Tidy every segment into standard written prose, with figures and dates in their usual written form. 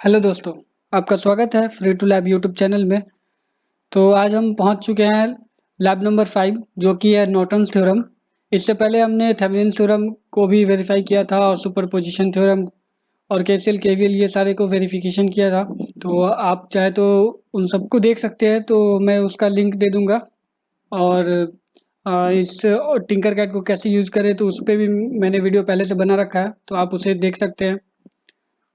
Hello दोस्तों, आपका स्वागत है free to lab YouTube channel में। तो आज हम पहुंच चुके हैं लैब नंबर 5 जो कि है नॉर्टन्स थ्योरम। इससे पहले हमने थेवेनिन थ्योरम को भी वेरीफाई किया था और सुपरपोजिशन थ्योरम और केसीएल केवीएल ये सारे को वेरिफिकेशन किया था। तो आप चाहे तो उन सबको देख सकते हैं, तो मैं उसका लिंक दे दूंगा। और इस टिंकर कैट को कैसे यूज़ करें तो उस पर भी मैंने वीडियो पहले से बना रखा है, तो आप उसे देख सकते हैं।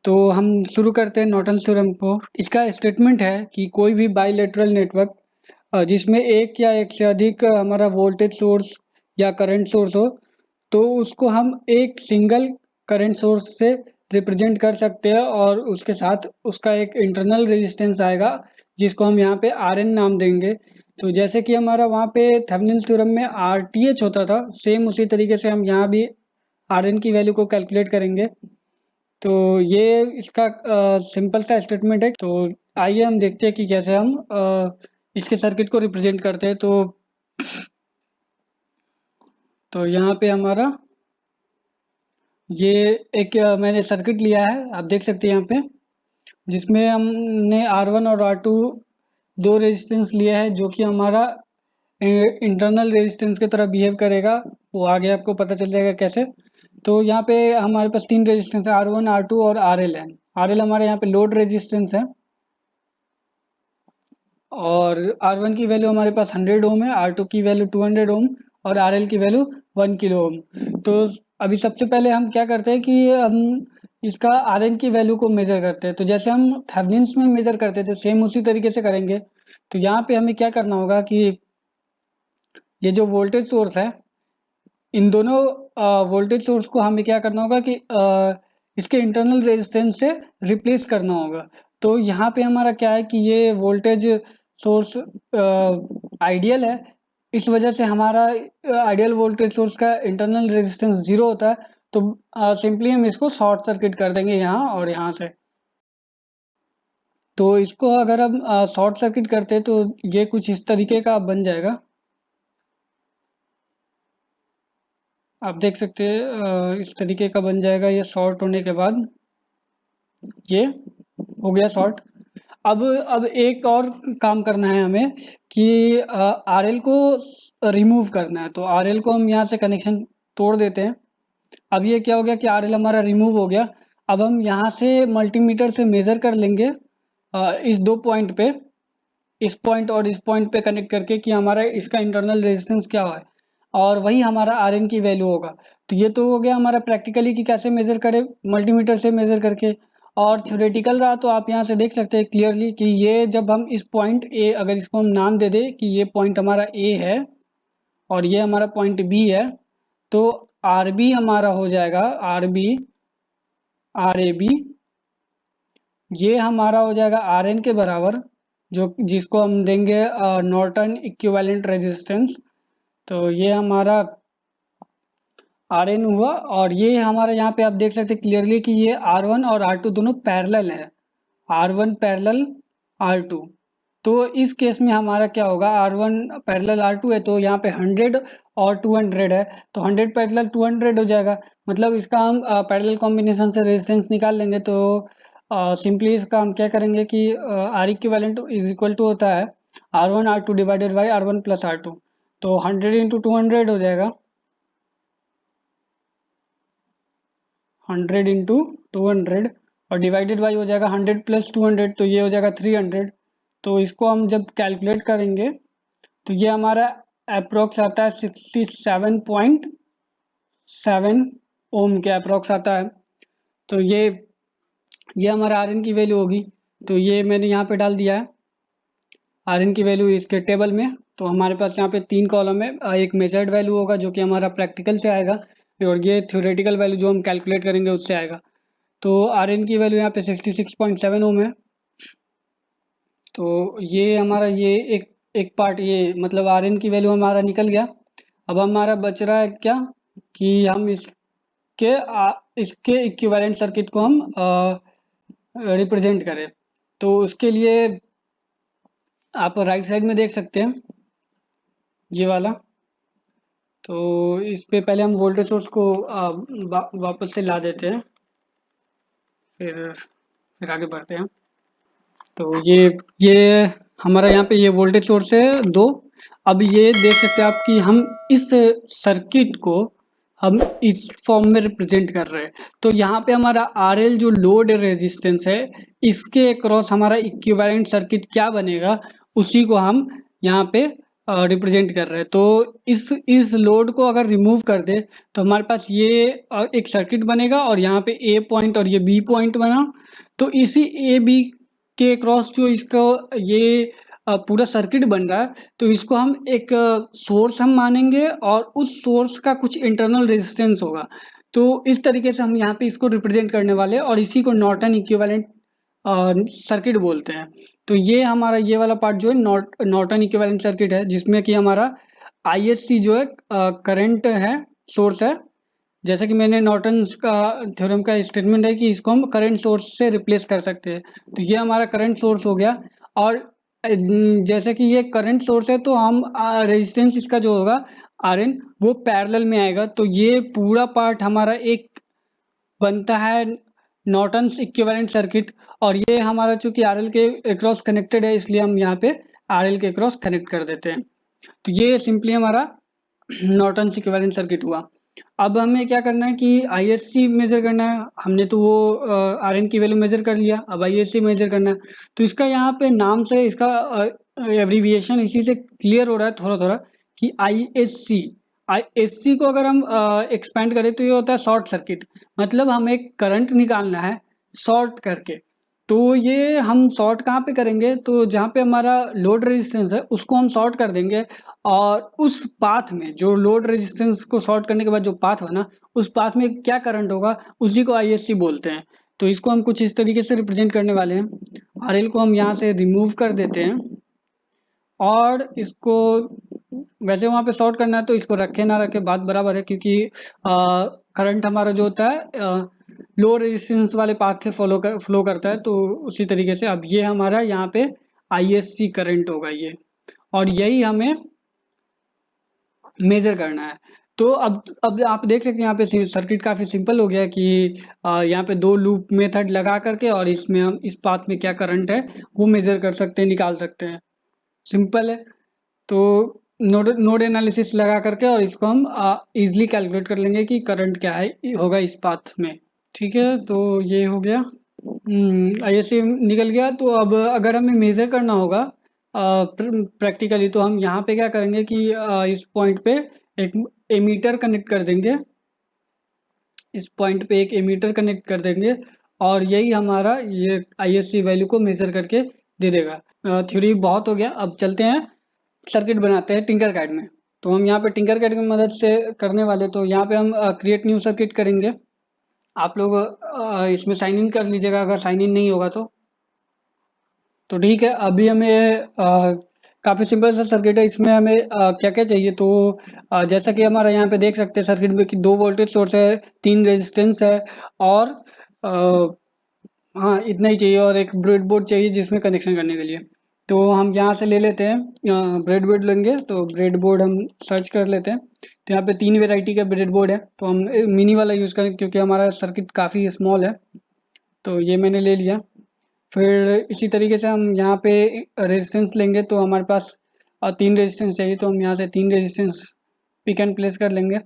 तो हम शुरू करते हैं नॉर्टन थ्योरम को। इसका स्टेटमेंट है कि कोई भी बाइलेटरल नेटवर्क जिसमें एक या एक से अधिक हमारा वोल्टेज सोर्स या करंट सोर्स हो, तो उसको हम एक सिंगल करंट सोर्स से रिप्रेजेंट कर सकते हैं और उसके साथ उसका एक इंटरनल रेजिस्टेंस आएगा जिसको हम यहाँ पे आर एन नाम देंगे। तो जैसे कि हमारा वहाँ पे थेवेनिन थ्योरम में आर टी एच होता था, सेम उसी तरीके से हम यहाँ भी आर एन की वैल्यू को कैलकुलेट करेंगे। तो ये इसका सिंपल सा स्टेटमेंट है। तो आइए हम देखते हैं कि कैसे हम इसके सर्किट को रिप्रेजेंट करते हैं। तो यहाँ पे हमारा ये एक मैंने सर्किट लिया है, आप देख सकते हैं यहाँ पे, जिसमें हमने R1 और R2 दो रेजिस्टेंस लिया है जो कि हमारा इंटरनल रेजिस्टेंस की तरह बिहेव करेगा। वो आगे आपको पता चल जाएगा कैसे। तो यहाँ पे हमारे पास तीन रेजिस्टेंस है, R1 R2 और RL है। RL हमारे यहाँ पे लोड रेजिस्टेंस है और R1 की वैल्यू हमारे पास 100 ओम है, R2 की वैल्यू 200 ओम और RL की वैल्यू 1 किलो ओम। तो अभी सबसे पहले हम क्या करते हैं कि हम इसका RN की वैल्यू को मेजर करते हैं। तो जैसे हम थेवेनिन्स में मेजर करते थे सेम उसी तरीके से करेंगे। तो यहाँ पे हमें क्या करना होगा कि ये जो वोल्टेज सोर्स है, इन दोनों वोल्टेज सोर्स को हमें क्या करना होगा कि इसके इंटरनल रेजिस्टेंस से रिप्लेस करना होगा। तो यहाँ पे हमारा क्या है कि ये वोल्टेज सोर्स आइडियल है, इस वजह से हमारा आइडियल वोल्टेज सोर्स का इंटरनल रेजिस्टेंस 0 होता है। तो सिंपली हम इसको शॉर्ट सर्किट कर देंगे यहाँ और यहाँ से। तो इसको अगर हम शॉर्ट सर्किट करते हैं तो ये कुछ इस तरीके का बन जाएगा। आप देख सकते हैं इस तरीके का बन जाएगा ये शॉर्ट होने के बाद। ये हो गया शॉर्ट। अब एक और काम करना है हमें कि आरएल को रिमूव करना है। तो आरएल को हम यहाँ से कनेक्शन तोड़ देते हैं। अब ये क्या हो गया कि आरएल हमारा रिमूव हो गया। अब हम यहाँ से मल्टीमीटर से मेज़र कर लेंगे इस दो पॉइंट पे, इस पॉइंट और इस पॉइंट पे कनेक्ट करके कि हमारा इसका इंटरनल रेजिस्टेंस क्या है और वही हमारा आर एन की वैल्यू होगा। तो ये तो हो गया हमारा प्रैक्टिकली कि कैसे मेज़र करें, मल्टीमीटर से मेज़र करके। और थ्योरेटिकल रहा तो आप यहाँ से देख सकते हैं क्लियरली कि ये जब हम इस पॉइंट ए, अगर इसको हम नाम दे दें कि ये पॉइंट हमारा ए है और ये हमारा पॉइंट बी है, तो आर बी हमारा हो जाएगा R B, R A B, ये हमारा हो जाएगा आर एन के बराबर, जो जिसको हम देंगे नॉर्टन इक्विवेलेंट रेजिस्टेंस। तो ये हमारा आर एन हुआ और ये हमारे यहाँ पे आप देख सकते हैं क्लियरली कि ये आर वन और आर टू दोनों पैरेलल है, R one parallel R two. तो इस केस में हमारा क्या होगा, R one parallel R two है तो यहाँ पे 100 और 200 है, तो 100 पैरेलल 200 हो जाएगा। मतलब इसका हम पैरेलल कॉम्बिनेशन से रेजिस्टेंस निकाल लेंगे। तो सिंपली इसका हम क्या करेंगे कि R equivalent is equal to होता है R one R two divided by R one plus R two. तो 100 इंटू 200 हो जाएगा, 100 इंटू 200 और डिवाइडेड बाई हो जाएगा 100 प्लस 200, तो ये हो जाएगा 300। तो इसको हम जब कैलकुलेट करेंगे तो ये हमारा अप्रोक्स आता है 67.7 ओम के अप्रोक्स आता है। तो ये हमारा आर एन की वैल्यू होगी। तो ये मैंने यहाँ पे डाल दिया है आर एन की वैल्यू इसके टेबल में। तो हमारे पास यहाँ पे तीन कॉलम है, एक मेजर्ड वैल्यू होगा जो कि हमारा प्रैक्टिकल से आएगा और ये थ्योरेटिकल वैल्यू जो हम कैलकुलेट करेंगे उससे आएगा। तो आर एन की वैल्यू यहाँ पे 66.7 ओम है। तो ये हमारा ये एक एक पार्ट, ये मतलब आर एन की वैल्यू हमारा निकल गया। अब हमारा बच रहा है क्या कि हम इसके इक्विवेलेंट सर्किट को हम रिप्रेजेंट करें। तो उसके लिए आप राइट साइड में देख सकते हैं ये वाला। तो इस पे पहले हम वोल्टेज सोर्स को वापस से ला देते हैं। फिर फिर आगे बढ़ते हैं। तो ये हमारा यहाँ पे ये वोल्टेज सोर्स है 2। अब ये देख सकते हैं आप कि हम इस सर्किट को हम इस फॉर्म में रिप्रेजेंट कर रहे हैं। तो यहाँ पे हमारा RL जो लोड रेजिस्टेंस है, इसके अक्रॉस हमारा इक्विवेलेंट सर्किट क्या बनेगा, उसी को हम यहाँ पे रिप्रेजेंट कर रहे हैं। तो इस लोड को अगर रिमूव कर दे तो हमारे पास ये एक सर्किट बनेगा, और यहाँ पे ए पॉइंट और ये बी पॉइंट बना। तो इसी ए बी के क्रॉस जो इसका ये पूरा सर्किट बन रहा है, तो इसको हम एक सोर्स हम मानेंगे, और उस सोर्स का कुछ इंटरनल रेजिस्टेंस होगा। तो इस तरीके से हम यहाँ पे इसको रिप्रेजेंट करने वाले हैं, और इसी को नॉर्टन इक्विवेलेंट सर्किट बोलते हैं। तो ये हमारा ये वाला पार्ट जो है नॉर्टन इक्विवेलेंट सर्किट है, जिसमें कि हमारा ISC जो है करंट है, सोर्स है। जैसे कि मैंने नॉर्टन्स का थ्योरम का स्टेटमेंट है कि इसको हम करंट सोर्स से रिप्लेस कर सकते हैं। तो ये हमारा करंट सोर्स हो गया। और जैसे कि ये करंट सोर्स है, तो हम रेजिस्टेंस इसका जो होगा RN, वो पैरेलल में आएगा। तो ये पूरा पार्ट हमारा एक बनता है नॉर्टन्स इक्विवेलेंट सर्किट। और ये हमारा चूंकि RL के अक्रॉस कनेक्टेड है, इसलिए हम यहाँ पे RL के अक्रॉस कनेक्ट कर देते हैं। तो ये सिंपली हमारा नॉर्टन्स इक्विवेलेंट सर्किट हुआ। अब हमें क्या करना है कि ISC मेजर करना है। हमने तो वो RN की वैल्यू मेजर कर लिया, अब ISC मेजर करना है। तो इसका यहाँ पे नाम से इसका एब्रीविएशन इसी से क्लियर हो रहा है थोड़ा थोड़ा कि ISC को अगर हम एक्सपेंड करें तो ये होता है शॉर्ट सर्किट। मतलब हमें करंट निकालना है शॉर्ट करके। तो ये हम शॉर्ट कहाँ पे करेंगे, तो जहाँ पे हमारा लोड रेजिस्टेंस है उसको हम शॉर्ट कर देंगे, और उस पाथ में जो लोड रेजिस्टेंस को शॉर्ट करने के बाद जो पाथ बना, उस पाथ में क्या करंट होगा, उसी को ISC बोलते हैं। तो इसको हम कुछ इस तरीके से रिप्रेजेंट करने वाले हैं। RL को हम यहाँ से रिमूव कर देते हैं, और इसको वैसे वहाँ पे शॉर्ट करना है तो इसको रखे ना रखे बात बराबर है, क्योंकि करंट हमारा जो होता है लो रेजिस्टेंस वाले पाथ से फ्लो करता है। तो उसी तरीके से अब ये हमारा यहाँ पे ISC करंट होगा ये, और यही हमें मेजर करना है। तो अब आप देख सकते हैं यहाँ पे सर्किट काफी सिंपल हो गया कि यहाँ पे 2 लूप मेथड लगा करके, और इसमें हम इस पाथ में क्या करंट है वो मेजर कर सकते हैं, निकाल सकते हैं। सिंपल है। तो नोड नोड एनालिसिस लगा करके, और इसको हम इजीली कैलकुलेट कर लेंगे कि करंट क्या है होगा इस पाथ में। ठीक है, तो ये हो गया। ISC निकल गया। तो अब अगर हमें मेजर करना होगा प्रैक्टिकली, तो हम यहाँ पे क्या करेंगे कि इस पॉइंट पे एक एमीटर कनेक्ट कर देंगे। इस पॉइंट पे एक एमीटर कनेक्ट कर देंगे, और यही हमारा ये ISC वैल्यू को मेजर करके दे देगा। थ्योरी बहुत हो गया, अब चलते हैं सर्किट बनाते हैं टिंकरकैड में। तो हम यहाँ पे टिंकरकैड की मदद से करने वाले, तो यहाँ पे हम क्रिएट न्यू सर्किट करेंगे। आप लोग इसमें साइन इन कर लीजिएगा अगर साइन इन नहीं होगा तो ठीक है। अभी हमें काफ़ी सिंपल सा सर्किट है, इसमें हमें क्या क्या चाहिए। तो जैसा कि हमारा यहाँ पे देख सकते हैं सर्किट में कि 2 वोल्टेज सोर्स है, 3 रेजिस्टेंस है, और हाँ इतना ही चाहिए, और एक ब्रेडबोर्ड चाहिए जिसमें कनेक्शन करने के लिए। तो हम यहाँ से ले लेते हैं ब्रेडबोर्ड लेंगे, तो ब्रेडबोर्ड हम सर्च कर लेते हैं। तो यहाँ पे 3 वेराइटी का ब्रेडबोर्ड है, तो हम मिनी वाला यूज़ करें क्योंकि हमारा सर्किट काफ़ी स्मॉल है। तो ये मैंने ले लिया। फिर इसी तरीके से हम यहाँ पे रेजिस्टेंस लेंगे, तो हमारे पास 3 रेजिस्टेंस चाहिए, तो हम यहाँ से 3 रेजिस्टेंस पिक एंड प्लेस कर लेंगे।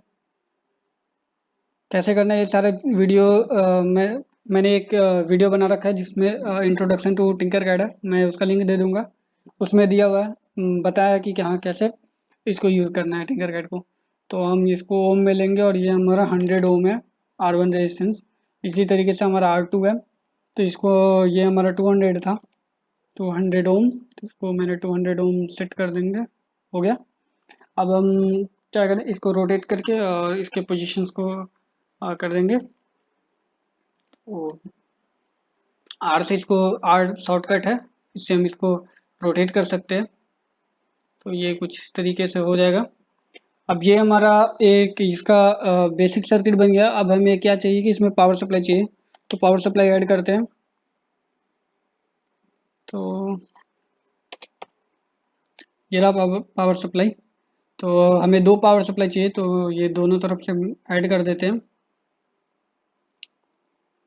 कैसे करना है ये सारा वीडियो मैंने एक वीडियो बना रखा है जिसमें इंट्रोडक्शन टू टिंकरकैड है, मैं उसका लिंक दे दूंगा। उसमें दिया हुआ है, बताया कि हाँ कैसे इसको यूज़ करना है टिंकरकैड को। तो हम इसको ओम में लेंगे, और ये हमारा 100 ओम है R1 रेजिस्टेंस। इसी तरीके से हमारा R2 है, तो इसको ये हमारा 200 था, 200 ओम, तो इसको मैंने 200 ओम सेट कर देंगे। हो गया। अब हम क्या करें, इसको रोटेट करके और इसके पोजीशंस को कर देंगे। वो आर से इसको आर शॉर्टकट है, इससे हम इसको रोटेट कर सकते हैं। तो ये कुछ इस तरीके से हो जाएगा। अब ये हमारा एक इसका बेसिक सर्किट बन गया। अब हमें क्या चाहिए कि इसमें पावर सप्लाई चाहिए, तो पावर सप्लाई ऐड करते हैं। तो ये रहा पावर सप्लाई। तो हमें 2 पावर सप्लाई चाहिए, तो ये दोनों तरफ से ऐड कर देते हैं।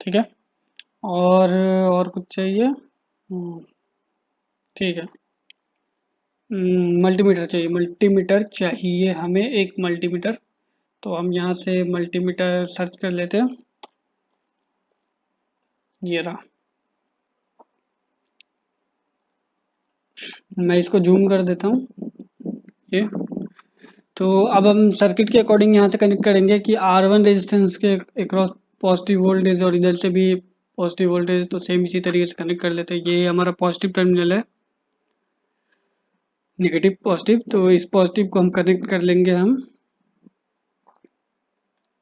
ठीक है। और कुछ चाहिए? ठीक है। मल्टीमीटर चाहिए, मल्टीमीटर चाहिए हमें, एक मल्टीमीटर। तो हम यहाँ से मल्टीमीटर सर्च कर लेते हैं। ये रहा। मैं इसको जूम कर देता हूँ। ये तो अब हम सर्किट के अकॉर्डिंग यहाँ से कनेक्ट करेंगे कि R1 रेजिस्टेंस के अक्रॉस पॉजिटिव वोल्टेज और इधर से भी पॉजिटिव वोल्टेज, तो सेम इसी तरीके से कनेक्ट कर लेते हैं। ये हमारा पॉजिटिव टर्मिनल है, नेगेटिव पॉजिटिव, तो इस पॉजिटिव को हम कनेक्ट कर लेंगे हम।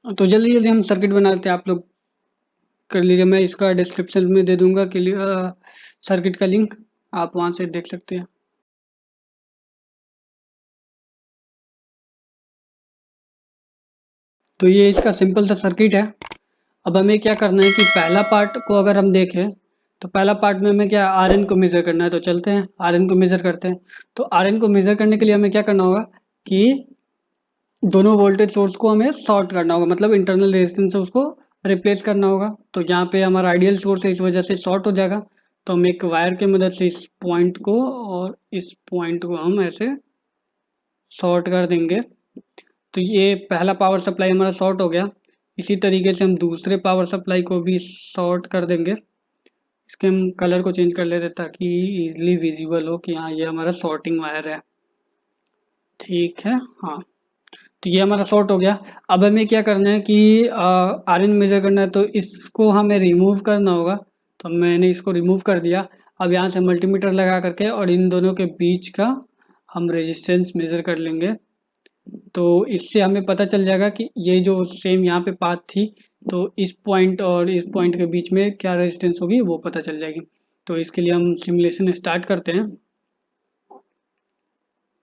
तो जल्दी जल्दी हम सर्किट बना लेते हैं, आप लोग कर लीजिए। मैं इसका डिस्क्रिप्शन में दे दूंगा कि सर्किट का लिंक, आप वहाँ से देख सकते हैं। तो ये इसका सिंपल सा सर्किट है। अब हमें क्या करना है कि पहला पार्ट को अगर हम देखें, तो पहला पार्ट में हमें क्या आर एन को मेज़र करना है। तो चलते हैं आर एन को मेज़र करते हैं। तो आर एन को मेज़र करने के लिए हमें क्या करना होगा कि दोनों वोल्टेज सोर्स को हमें शॉर्ट करना होगा, मतलब इंटरनल रेजिस्टेंस से उसको रिप्लेस करना होगा। तो यहाँ पे हमारा आइडियल सोर्स है, इस वजह से शॉर्ट हो जाएगा। तो हम एक वायर की मदद से इस पॉइंट को और इस पॉइंट को हम ऐसे शॉर्ट कर देंगे। तो ये पहला पावर सप्लाई हमारा शॉर्ट हो गया। इसी तरीके से हम दूसरे पावर सप्लाई को भी शॉर्ट कर देंगे। इसके हम कलर को चेंज कर लेते हैं ताकि इजीली विजिबल हो कि हाँ ये हमारा शॉर्टिंग वायर है। ठीक है, हाँ। तो ये हमारा शॉर्ट हो गया। अब हमें क्या करना है कि आर एन मेजर करना है, तो इसको हमें रिमूव करना होगा। तो मैंने इसको रिमूव कर दिया। अब यहाँ से मल्टीमीटर लगा करके और इन दोनों के बीच का हम रेजिस्टेंस मेजर कर लेंगे। तो इससे हमें पता चल जाएगा कि ये जो सेम यहाँ पे पाथ थी, तो इस पॉइंट और इस पॉइंट के बीच में क्या रेजिस्टेंस होगी वो पता चल जाएगी। तो इसके लिए हम सिमुलेशन स्टार्ट करते हैं।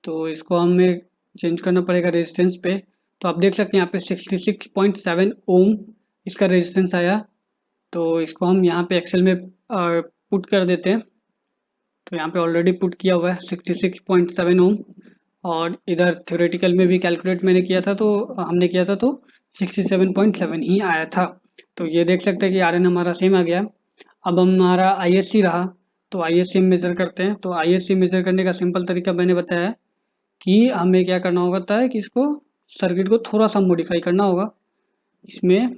तो इसको हमें चेंज करना पड़ेगा रेजिस्टेंस पे। तो आप देख सकते हैं यहाँ पे 66.7 ओम इसका रेजिस्टेंस आया। तो इसको हम यहाँ पे एक्सेल में पुट कर देते हैं। तो यहाँ पे ऑलरेडी पुट किया हुआ है 66.7 ओम। और इधर थ्योरेटिकल में भी कैलकुलेट मैंने किया था, तो हमने किया था तो 67.7 ही आया था। तो ये देख सकते हैं कि आर एन हमारा सेम आ गया। अब हमारा आई एस सी रहा। तो आई एस सी मेजर करते हैं। तो आई एस सी मेजर करने का सिंपल तरीका मैंने बताया है कि हमें क्या करना होता है कि इसको सर्किट को थोड़ा सा मॉडिफाई करना होगा। इसमें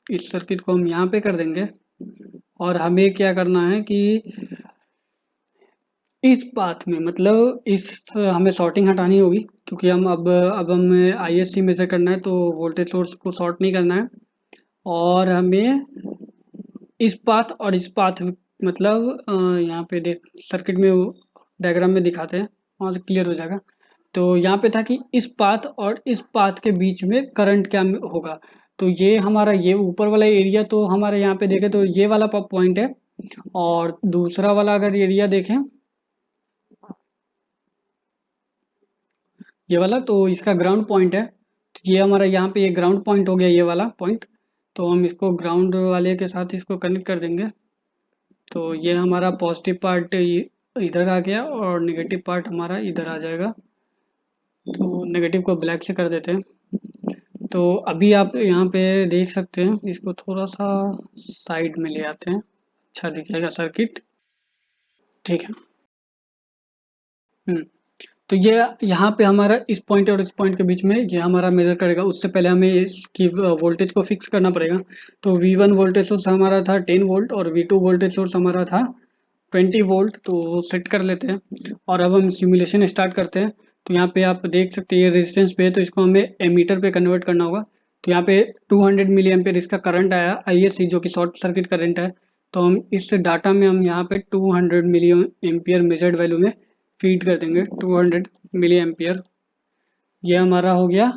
इस सर्किट को हम यहाँ पे कर देंगे। और हमें क्या करना है कि इस पाथ में, मतलब इस हमें शॉर्टिंग हटानी होगी, क्योंकि हम अब हमें आईएससी मेजर करना है, तो वोल्टेज सोर्स को शॉर्ट नहीं करना है। और हमें इस पाथ और इस पाथ, मतलब यहाँ पे देख सर्किट में डायग्राम में दिखाते हैं, वहाँ से क्लियर हो जाएगा। तो यहाँ पे था कि इस पाथ और इस पाथ के बीच में करंट क्या होगा। तो ये हमारा ये ऊपर वाला एरिया, तो हमारे यहाँ पे देखें तो ये वाला पॉइंट है। और दूसरा वाला अगर एरिया देखें, ये वाला तो इसका ग्राउंड पॉइंट है। तो ये हमारा यहाँ पे ये ग्राउंड पॉइंट हो गया, ये वाला पॉइंट। तो हम इसको ग्राउंड वाले के साथ इसको कनेक्ट कर देंगे। तो ये हमारा पॉजिटिव पार्ट इधर आ गया और नेगेटिव पार्ट हमारा इधर आ जाएगा। तो नेगेटिव को ब्लैक से कर देते हैं। तो अभी आप यहाँ पे देख सकते हैं, इसको थोड़ा सा साइड में ले आते हैं, अच्छा दिखेगा सर्किट। ठीक है। हम्म। तो ये यहाँ पे हमारा इस पॉइंट और इस पॉइंट के बीच में ये हमारा मेजर करेगा। उससे पहले हमें इसकी वोल्टेज को फिक्स करना पड़ेगा। तो V1 वोल्टेज सोर्स हमारा था 10 वोल्ट और V2 वोल्टेज सोर्स हमारा था 20 वोल्ट। तो सेट कर लेते हैं और अब हम सिमुलेशन स्टार्ट करते हैं। तो यहाँ पे आप देख सकते हैं ये रेजिस्टेंस पे है, तो इसको हमें एमीटर पे कन्वर्ट करना होगा। तो यहाँ पे 200 मिली एम्पियर इसका करंट आया ISC, जो कि शॉर्ट सर्किट करंट है। तो हम इस डाटा में हम यहाँ पे 200 मिली एम्पियर मेजर्ड वैल्यू में फीड कर देंगे 200 मिली एम्पियर। ये हमारा हो गया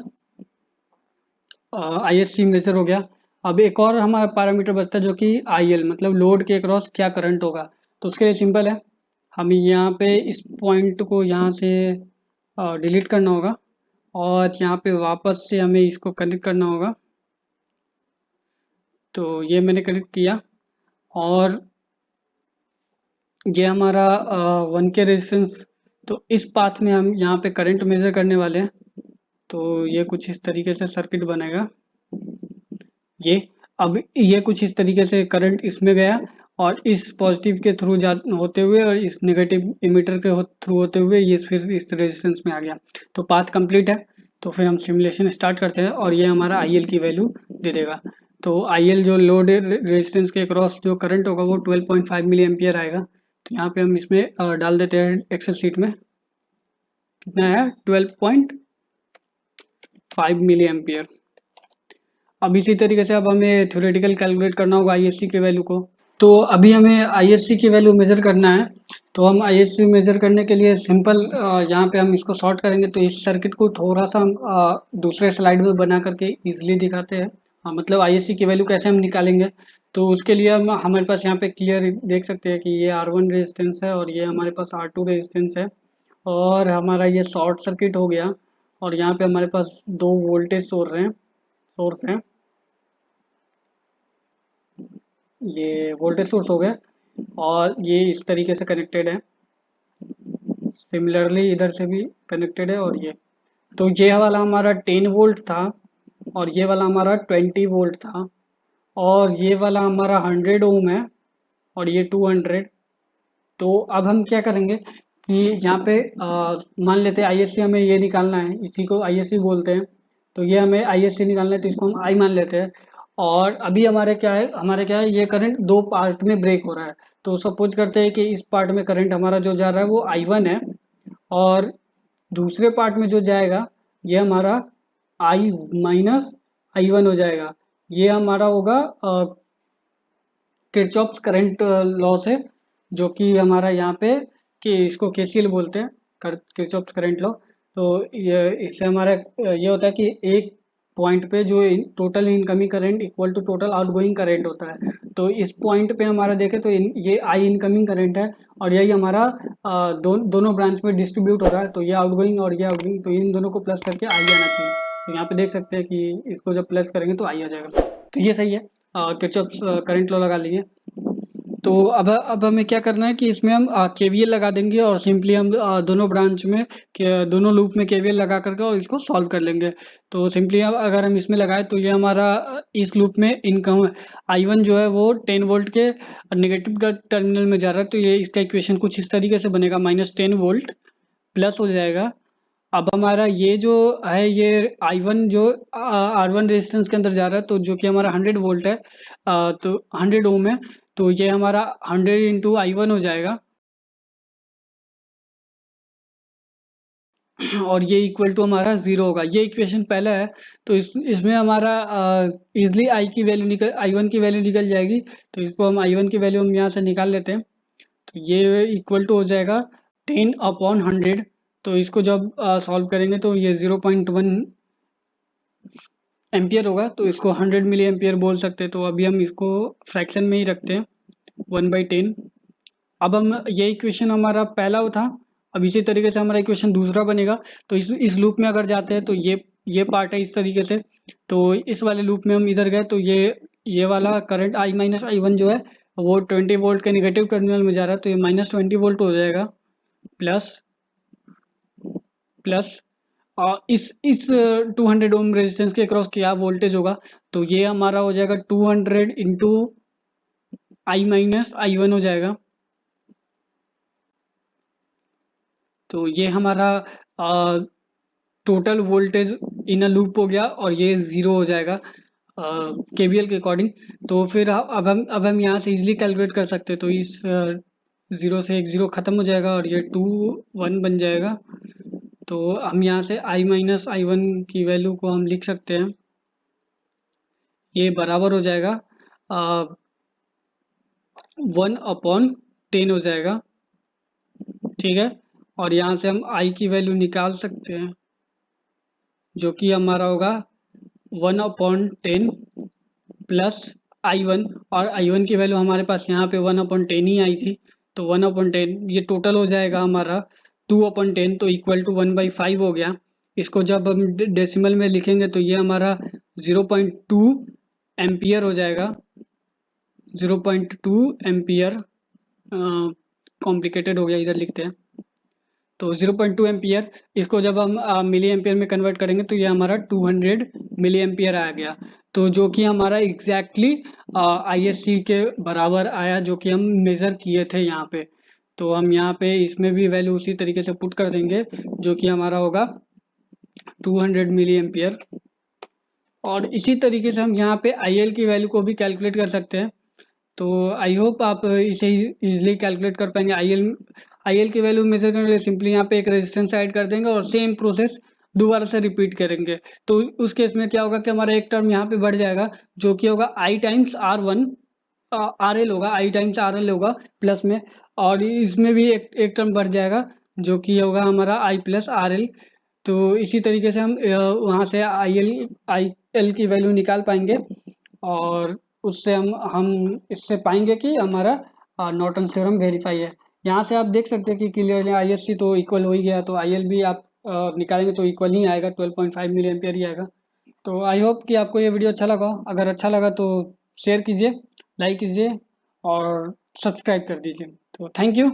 ISC मेजर हो गया। अब एक और हमारा पैरामीटर बचता है जो कि IL, मतलब लोड के अक्रॉस क्या करंट होगा। तो उसके लिए सिंपल है, हमें यहाँ पे इस पॉइंट को यहाँ से डिलीट करना होगा और यहाँ पे वापस से हमें इसको कनेक्ट करना होगा। तो ये मैंने कनेक्ट किया और ये हमारा 1K रेजिस्टेंस। तो इस पाथ में हम यहाँ पे करंट मेजर करने वाले हैं। तो ये कुछ इस तरीके से सर्किट बनेगा। ये अब ये कुछ इस तरीके से करंट इसमें गया और इस पॉजिटिव के थ्रू जा होते हुए और इस नेगेटिव इमीटर के थ्रू होते हुए ये फिर इस रेजिस्टेंस में आ गया। तो पाथ कंप्लीट है। तो फिर हम सिमुलेशन स्टार्ट करते हैं और ये हमारा आई की वैल्यू दे देगा। तो आई जो लोड रेजिस्टेंस के अक्रॉस जो करंट होगा वो 12.5 मिली एम्पियर आएगा। तो यहाँ पे हम इसमें डाल देते हैं एक्सेल शीट में, कितना है 12.5 मिली एम्पियर। अब इसी तरीके से अब हमें थ्योरेटिकल कैलकुलेट करना होगा आईएससी के वैल्यू को। तो अभी हमें आईएससी की वैल्यू मेजर करना है। तो हम आईएससी मेजर करने के लिए सिंपल यहाँ पे हम इसको सॉर्ट करेंगे। तो इस सर्किट को थोड़ा सा हम दूसरे स्लाइड में बना करके इजीली दिखाते हैं। मतलब आईएससी की वैल्यू कैसे हम निकालेंगे। तो उसके लिए हम हमारे पास यहाँ पे क्लियर देख सकते हैं कि ये R1 रेजिस्टेंस है और ये हमारे पास R2 रेजिस्टेंस है और हमारा ये शॉर्ट सर्किट हो गया। और यहाँ पे हमारे पास दो वोल्टेज सोर्स हैं। ये वोल्टेज सोर्स हो गया और ये इस तरीके से कनेक्टेड है। सिमिलरली इधर से भी कनेक्टेड है। और ये तो ये वाला हमारा 10 वोल्ट था और ये वाला हमारा 20 वोल्ट था और ये वाला हमारा 100 ओम है और ये 200। तो अब हम क्या करेंगे कि यहाँ पे मान लेते हैं आईएससी हमें ये निकालना है, इसी को आईएससी बोलते हैं। तो ये हमें आईएससी निकालना है तो इसको हम आई मान लेते हैं। और अभी हमारे क्या है ये करंट दो पार्ट में ब्रेक हो रहा है। तो सपोज करते हैं कि इस पार्ट में करंट हमारा जो जा रहा है वो I1 है और दूसरे पार्ट में जो जाएगा ये हमारा I माइनस I1 हो जाएगा। ये हमारा होगा किरचॉफ्स करंट लॉ से, जो कि हमारा यहाँ पे कि इसको केसीएल बोलते हैं, किरचॉफ्स करंट लॉ। तो ये इससे हमारा ये होता है कि एक पॉइंट पे जो total incoming current equal to total outgoing current होता है। तो इस पॉइंट पे हमारा देखें तो ये आई इनकमिंग करंट है और यही हमारा दोनों ब्रांच में डिस्ट्रीब्यूट हो रहा है। तो ये आउटगोइंग और ये आउटगोइंग, तो इन दोनों को प्लस करके आई आना चाहिए। तो यहाँ पे देख सकते हैं कि इसको जब प्लस करेंगे तो आई आ जाएगा। तो ये सही है, किरचॉफ्स करंट लॉ लगा लिए। तो अब हमें क्या करना है कि इसमें हम केवीएल लगा देंगे और सिंपली हम दोनों ब्रांच में दोनों लूप में केवीएल लगा करके और इसको सॉल्व कर लेंगे। तो सिंपली अब अगर हम इसमें लगाए तो ये हमारा इस लूप में इनकम I1 जो है वो 10 वोल्ट के नेगेटिव का टर्मिनल में जा रहा है। तो ये इसका इक्वेशन कुछ इस तरीके से बनेगा, -10 वोल्ट प्लस हो जाएगा। अब हमारा ये जो है ये I1 जो R1 रेजिस्टेंस के अंदर जा रहा है तो जो कि हमारा 100 वोल्ट है, तो 100 ओम है। तो ये हमारा 100 इंटू I1 हो जाएगा और ये इक्वल टू हमारा 0 होगा। ये इक्वेशन पहला है। तो इसमें हमारा इजली I1 की वैल्यू निकल जाएगी। तो इसको हम I1 की वैल्यू हम यहाँ से निकाल लेते हैं। तो ये इक्वल टू हो जाएगा 10/100। तो इसको जब सॉल्व करेंगे तो ये 0.1 एम्पियर होगा। तो इसको 100 मिली एम्पियर बोल सकते हैं। तो अभी हम इसको फ्रैक्शन में ही रखते हैं 1/10। अब हम ये इक्वेशन हमारा पहला था। अब इसी तरीके से हमारा इक्वेशन दूसरा बनेगा। तो इस लूप में अगर जाते हैं तो ये पार्ट है इस तरीके से। तो इस वाले लूप में हम इधर गए तो ये वाला करंट I माइनस I1 जो है वो 20 वोल्ट के नेगेटिव टर्मिनल में जा रहा है। तो ये -20 वोल्ट हो जाएगा प्लस प्लस और इस 200 ओम रेजिस्टेंस के अक्रॉस क्या वोल्टेज होगा। तो ये हमारा हो जाएगा 200 इंटू I माइनस I1 हो जाएगा। तो ये हमारा total voltage in a loop हो गया और ये 0 हो जाएगा केवीएल के अकॉर्डिंग। तो फिर अब हम यहाँ से इजीली कैलकुलेट कर सकते हैं। तो इस 0 से एक 0 खत्म हो जाएगा और ये 2 1 बन जाएगा। तो हम यहाँ से I माइनस I1 की वैल्यू को हम लिख सकते हैं। ये बराबर हो जाएगा 1/10 हो जाएगा, ठीक है। और यहाँ से हम I की वैल्यू निकाल सकते हैं जो कि हमारा होगा 1/10 प्लस I1। और I1 की वैल्यू हमारे पास यहाँ पे 1/10 ही आई थी। तो 1/10 ये टोटल हो जाएगा हमारा 2/10। तो इक्वल टू 1/5 हो गया। इसको जब हम डेसिमल में लिखेंगे तो ये हमारा 0.2 एम्पियर हो जाएगा। 0.2 एम्पियर कॉम्प्लिकेटेड हो गया, इधर लिखते हैं। तो 0.2 एम्पियर, इसको जब हम मिली एम्पियर में कन्वर्ट करेंगे तो ये हमारा 200 मिली एम्पियर आ गया। तो जो कि हमारा एग्जैक्टली आईएससी के बराबर आया, जो कि हम मेज़र किए थे यहाँ पे। तो हम यहाँ पे इसमें भी वैल्यू उसी तरीके से पुट कर देंगे, जो कि हमारा होगा 200 मिली एम्पियर। और इसी तरीके से हम यहाँ पे आईएल की वैल्यू को भी कैलकुलेट कर सकते हैं। तो आई होप आप इसे इजीली कैलकुलेट कर पाएंगे। आईएल की वैल्यू मेजर करने के लिए सिंपली यहाँ पे एक रेजिस्टेंस ऐड कर देंगे और सेम प्रोसेस दोबारा से रिपीट करेंगे। तो उस केस में क्या होगा कि हमारा एक टर्म यहाँ पे बढ़ जाएगा, जो कि होगा I times R one, R L होगा, आई टाइम्स आर एल होगा प्लस में। और इसमें भी एक टर्म बढ़ जाएगा, जो कि होगा हमारा आई प्लस आर एल। तो इसी तरीके से हम वहाँ से आई एल की वैल्यू निकाल पाएंगे। और उससे हम इससे पाएंगे कि हमारा नॉर्टन थ्योरम वेरीफाई है। यहाँ से आप देख सकते हैं कि क्लियरली आईएससी तो इक्वल हो ही गया, तो आईएल भी आप निकालेंगे तो इक्वल ही आएगा, 12.5 मिली एम्पियर ही आएगा। तो आई होप कि आपको ये वीडियो अच्छा लगा हो। अगर अच्छा लगा तो शेयर कीजिए, लाइक कीजिए और सब्सक्राइब कर दीजिए। तो थैंक यू।